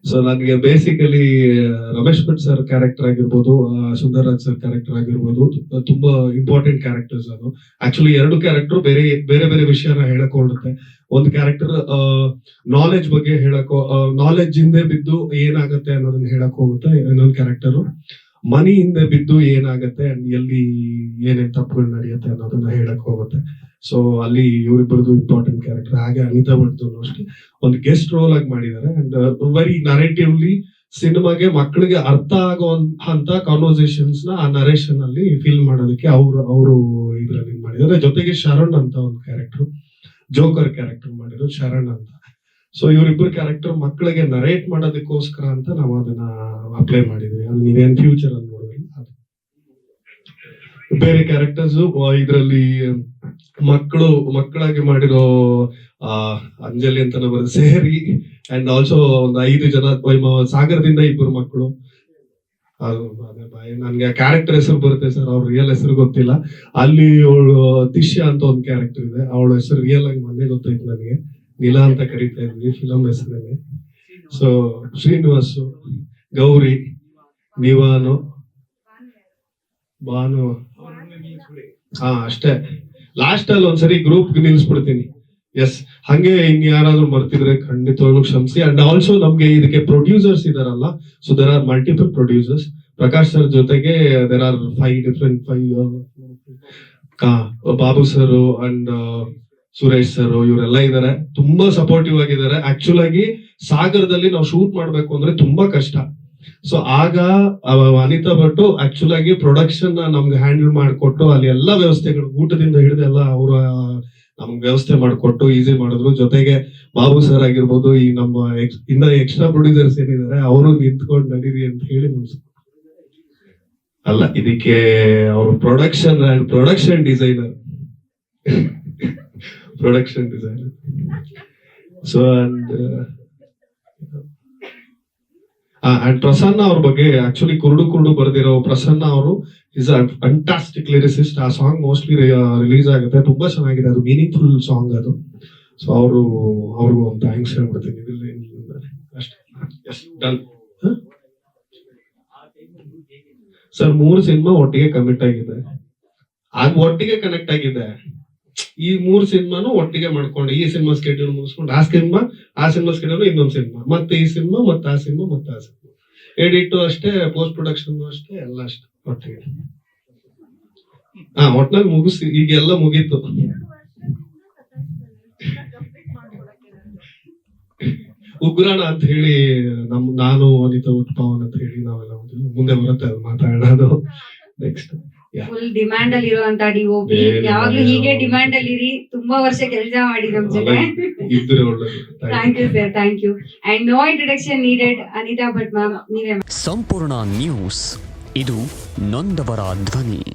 So ನನಗೆ basically Ramesh Bhat sir character ಆಗಿರ್ಬೋದು, Sundar Raj sir character ಆಗಿರ್ಬೋದು, ತುಂಬಾ ಇಂಪಾರ್ಟೆಂಟ್ ಕ್ಯಾರೆಕ್ಟರ್ಸ್ ಅದು. ಆಕ್ಚುಲಿ ಎರಡು ಕ್ಯಾರೆಕ್ಟರ್ ಬೇರೆ ಬೇರೆ ಬೇರೆ ವಿಷಯನ ಹೇಳಕ್ ಹೊರಡುತ್ತೆ. ಒಂದು ಕ್ಯಾರೆಕ್ಟರ್ ನಾಲೆಜ್ ಬಗ್ಗೆ ಹೇಳಕ್, ನಾಲೆಜ್ ಹಿಂದೆ ಬಿದ್ದು ಏನಾಗತ್ತೆ ಅನ್ನೋದನ್ನ ಹೇಳಕ್ ಹೋಗುತ್ತೆ. ಇನ್ನೊಂದು ಕ್ಯಾರೆಕ್ಟರ್ ಮನಿ ಹಿಂದೆ ಬಿದ್ದು ಏನಾಗತ್ತೆ, ಎಲ್ಲಿ ಏನೇನ್ ತಪ್ಪುಗಳು ನಡೆಯುತ್ತೆ ಅನ್ನೋದನ್ನ ಹೇಳಕ್ ಹೋಗುತ್ತೆ. ಸೊ ಅಲ್ಲಿ ಇವರಿಬ್ಬರದು ಇಂಪಾರ್ಟೆಂಟ್ ಕ್ಯಾರೆಕ್ಟರ್. ಹಾಗೆ ಅನಿತಾ ಭಟ್ದು ಅಷ್ಟೇ ಒಂದು ಗೆಸ್ಟ್ ರೋಲ್ ಆಗಿ ಮಾಡಿದ್ದಾರೆ. ಅಂಡ್ ವೆರಿ ನರೇಟಿವ್ಲಿ ಸಿನಿಮಾಗೆ ಮಕ್ಕಳಿಗೆ ಅರ್ಥ ಆಗುವಂತ ಕಾನ್ವರ್ಸೇಷನ್ಸ್ ನ ಆ ನರೇಷನ್ ಅಲ್ಲಿ ಫಿಲ್ ಮಾಡೋದಕ್ಕೆ ಅವರು ಇದ್ರಲ್ಲಿ ಮಾಡಿದ್ದಾರೆ. ಜೊತೆಗೆ ಶರಣ್ ಅಂತ ಒಂದು ಕ್ಯಾರೆಕ್ಟರ್, ಜೋಕರ್ ಕ್ಯಾರೆಕ್ಟರ್ ಮಾಡಿರೋದು ಶರಣ್ ಅಂತ. ಸೊ ಇವರಿಬ್ಬರು ಕ್ಯಾರೆಕ್ಟರ್ ಮಕ್ಕಳಿಗೆ ನರೇಟ್ ಮಾಡೋದಕ್ಕೋಸ್ಕರ ಅಂತ ನಾವು ಅದನ್ನ ಅಪ್ಲೈ ಮಾಡಿದ್ವಿ. ಅದು ನೀವೇನ್ ಫ್ಯೂಚರ್ ಅಲ್ಲಿ ನೋಡಿದ್ರಿ. ಬೇರೆ ಕ್ಯಾರೆಕ್ಟರ್ಸ್ ಇದರಲ್ಲಿ ಮಕ್ಕಳಾಗಿ ಮಾಡಿರೋ ಅಂಜಲಿ ಅಂತ ಬರೋದು ಸೇರಿ, ಅಂಡ್ ಆಲ್ಸೋ ಒಂದು 5 ಜನ ಸಾಗರದಿಂದ 2 ಮಕ್ಕಳು. ನನ್ಗೆ ಕ್ಯಾರೆಕ್ಟರ್ ಹೆಸರು ಬರುತ್ತೆ ಸರ್, ಅವ್ರ ರಿಯಲ್ ಹೆಸರು ಗೊತ್ತಿಲ್ಲ. ಅಲ್ಲಿ ಅವಳು ತಿಶ್ಯಾ ಅಂತ ಒಂದು ಕ್ಯಾರೆಕ್ಟರ್ ಇದೆ, ಅವಳ ಹೆಸರು ರಿಯಲ್ ಆಗಿ ಮೊನ್ನೆ ಗೊತ್ತಾಯ್ತು ನನಗೆ. ನೀಲಾ ಅಂತ ಕರೀತಾ ಇದ್ವಿ ಫಿಲಂ ಹೆಸರಲ್ಲಿ. ಸೊ ಶ್ರೀನಿವಾಸು, ಗೌರಿ, ನಿವಾನು, ಭಾನು, ಅಷ್ಟೇ. ಲಾಸ್ಟ್ ಅಲ್ಲಿ ಒಂದ್ಸರಿ ಗ್ರೂಪ್ ನಿಲ್ಸ್ಬಿಡ್ತೀನಿ. ಎಸ್, ಹಂಗೆ ಇನ್ ಯಾರಾದ್ರೂ ಮರ್ತಿದ್ರೆ ಖಂಡಿತವಾಗ್ಲೂ ಕ್ಷಮಿಸಿ. ಅಂಡ್ ಆಲ್ಸೋ ನಮ್ಗೆ ಇದಕ್ಕೆ ಪ್ರೊಡ್ಯೂಸರ್ಸ್ ಇದಾರಲ್ಲ, so there are multiple producers. Prakash sir ಜೊತೆಗೆ there are 5 Babu sir and Suresh sir, ಇವರೆಲ್ಲ ಇದಾರೆ. ತುಂಬಾ ಸಪೋರ್ಟಿವ್ ಆಗಿದ್ದಾರೆ. ಆಕ್ಚುಲ್ ಆಗಿ ಸಾಗರದಲ್ಲಿ ನಾವು ಶೂಟ್ ಮಾಡ್ಬೇಕು ಅಂದ್ರೆ ತುಂಬಾ ಕಷ್ಟ. ಸೊ ಆಗ ಅನಿತಾ ಭಟ್ ಆಕ್ಚುಲ್ ಆಗಿ ಪ್ರೊಡಕ್ಷನ್ ನಮ್ಗೆ ಹ್ಯಾಂಡಲ್ ಮಾಡಿಕೊಟ್ಟು, ಅಲ್ಲಿ ಎಲ್ಲಾ ವ್ಯವಸ್ಥೆಗಳು ಊಟದಿಂದ ಹಿಡಿದು ಎಲ್ಲ ಅವರ ನಮ್ಗೆ ವ್ಯವಸ್ಥೆ ಮಾಡಿಕೊಟ್ಟು ಈಸಿ ಮಾಡಿದ್ರು. ಜೊತೆಗೆ ಬಾಬು ಸರ್ ಆಗಿರ್ಬೋದು, ಈ ನಮ್ಮ ಇನ್ನ ಎಕ್ಸ್ಟ್ರಾ ಪ್ರೊಡ್ಯೂಸರ್ಸ್ ಏನಿದ್ದಾರೆ ಅವರು ನಿಂತ್ಕೊಂಡು ನಡೀರಿ ಅಂತ ಹೇಳಿ ಅಲ್ಲ, ಇದಕ್ಕೆ ಅವರು production designer so and Prasanna ಅವ್ರ ಬಗ್ಗೆ ಆಕ್ಚುಲಿ ಕುರುಡು ಬರೆದಿರೋ ಪ್ರಸನ್ನ ಅವರು ಇಸ್ ಅ ಫ್ಯಾಂಟಾಸ್ಟಿಕ್ ಲಿರಿಸಿಸ್ಟ್. ಆ ಸಾಂಗ್ ಮೋಸ್ಟ್ಲಿ ರಿಲೀಸ್ ಆಗುತ್ತೆ, ತುಂಬಾ ಚೆನ್ನಾಗಿದೆ, ಅದು ಮೀನಿಂಗ್ಫುಲ್ ಸಾಂಗ್ ಅದು. ಸೊ ಅವ್ರಿಗೂ ಒಂದು ಥ್ಯಾಂಕ್ಸ್ ಹೇಳ್ಬಿಡ್ತೀನಿ ಅಷ್ಟೇ. Done sir. 3 ಸಿನಿಮಾ ಒಟ್ಟಿಗೆ ಕಮಿಟ್ ಆಗಿದೆ, ಒಟ್ಟಿಗೆ ಕನೆಕ್ಟ್ ಆಗಿದೆ. ಈ 3 ಸಿನಿಮಾನು ಒಟ್ಟಿಗೆ ಮಾಡ್ಕೊಂಡು, ಈ ಸಿನಿಮಾ ಸ್ಕೆಡ್ಯೂಲ್ ಮುಗಿಸ್ಕೊಂಡು ಆ ಸಿನಿಮಾ ಸ್ಕೆಡ್ಯೂಲ್ ಇನ್ನೊಂದು ಸಿನಿಮಾ, ಮತ್ತೆ ಈ ಸಿನಿಮಾ, ಮತ್ತೆ ಆ ಸಿನಿಮಾ, ಮತ್ತೆ ಆ ಸಿನಿಮಾ, ಎಡಿಟ್ ಅಷ್ಟೇ, ಪೋಸ್ಟ್ ಪ್ರೊಡಕ್ಷನ್ ಅಷ್ಟೇ, ಎಲ್ಲ ಅಷ್ಟೇ ಒಟ್ಟಿಗೆ. ಒಟ್ನಲ್ಲಿ ಮುಗಿಸಿ, ಈಗೆಲ್ಲ ಮುಗೀತು. ಉಗ್ರಾಣ ಅಂತ ಹೇಳಿ ನಾನು ಅನಿತಾ ಪವನ್ ಅಂತ ಹೇಳಿ ನಾವೆಲ್ಲ ಮುಂದೆ ಬರುತ್ತೆ, ಅದು ಮಾತಾಡೋದು ನೆಕ್ಸ್ಟ್. ಫುಲ್ ಡಿಮ್ಯಾಂಡ್ ಅಲ್ಲಿ ಇರುವಂತ ಡಿಒಪಿ, ಯಾವಾಗ್ಲೂ ಹೀಗೆ ಡಿಮ್ಯಾಂಡ್ ಅಲ್ಲಿ ಇರಿ. ತುಂಬಾ ವರ್ಷ ಕೆಲಸ ಮಾಡಿ ನಮ್ ಜೊತೆ. Thank you sir, thank you. And no introduction needed. Anita Bhat ma'am, ನೀವೇ. ಸಂಪೂರ್ಣ ನ್ಯೂಸ್, ಇದು ನೊಂದವರ ಧ್ವನಿ.